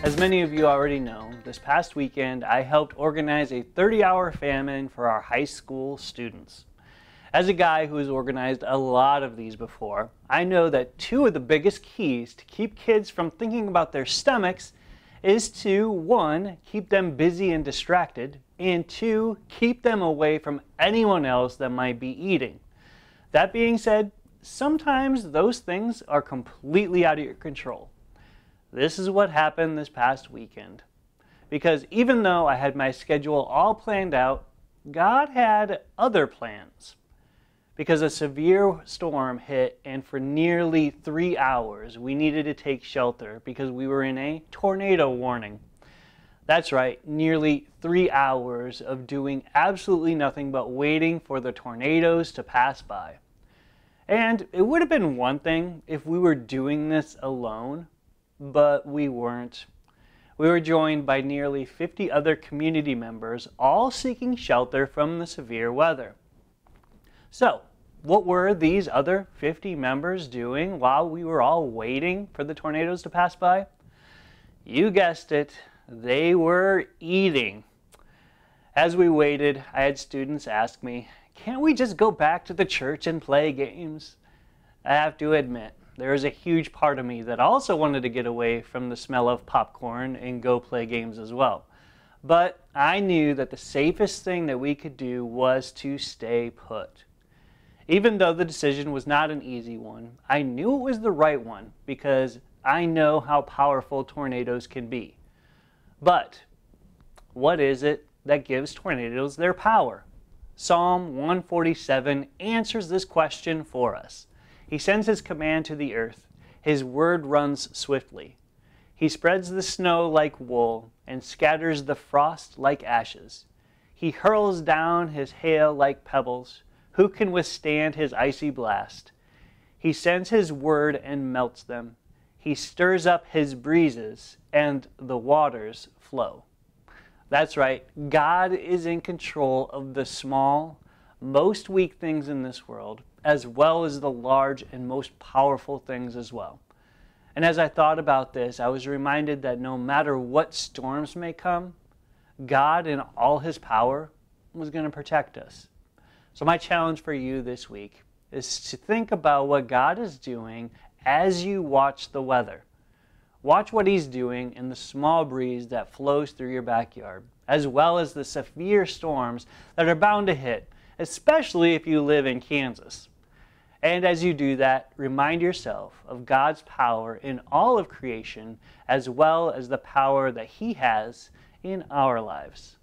As many of you already know, this past weekend I helped organize a 30-hour famine for our high school students. As a guy who has organized a lot of these before, I know that two of the biggest keys to keep kids from thinking about their stomachs is to, one, keep them busy and distracted, and two, keep them away from anyone else that might be eating. That being said, sometimes those things are completely out of your control. This is what happened this past weekend. Because even though I had my schedule all planned out, God had other plans. Because a severe storm hit, and for nearly 3 hours we needed to take shelter because we were in a tornado warning. That's right, nearly 3 hours of doing absolutely nothing but waiting for the tornadoes to pass by. And it would have been one thing if we were doing this alone, but we weren't. We were joined by nearly 50 other community members, all seeking shelter from the severe weather. So, what were these other 50 members doing while we were all waiting for the tornadoes to pass by? You guessed it, they were eating. As we waited, I had students ask me, "Can't we just go back to the church and play games?" I have to admit, there is a huge part of me that also wanted to get away from the smell of popcorn and go play games as well. But I knew that the safest thing that we could do was to stay put. Even though the decision was not an easy one, I knew it was the right one because I know how powerful tornadoes can be. But what is it that gives tornadoes their power? Psalm 147 answers this question for us. He sends his command to the earth. His word runs swiftly. He spreads the snow like wool and scatters the frost like ashes. He hurls down his hail like pebbles. Who can withstand his icy blast? He sends his word and melts them. He stirs up his breezes and the waters flow. That's right, God is in control of the small, most weak things in this world, as well as the large and most powerful things as well. And as I thought about this, I was reminded that no matter what storms may come, God in all his power was going to protect us. So my challenge for you this week is to think about what God is doing as you watch the weather. Watch what he's doing in the small breeze that flows through your backyard, as well as the severe storms that are bound to hit, especially if you live in Kansas. And as you do that, remind yourself of God's power in all of creation, as well as the power that he has in our lives.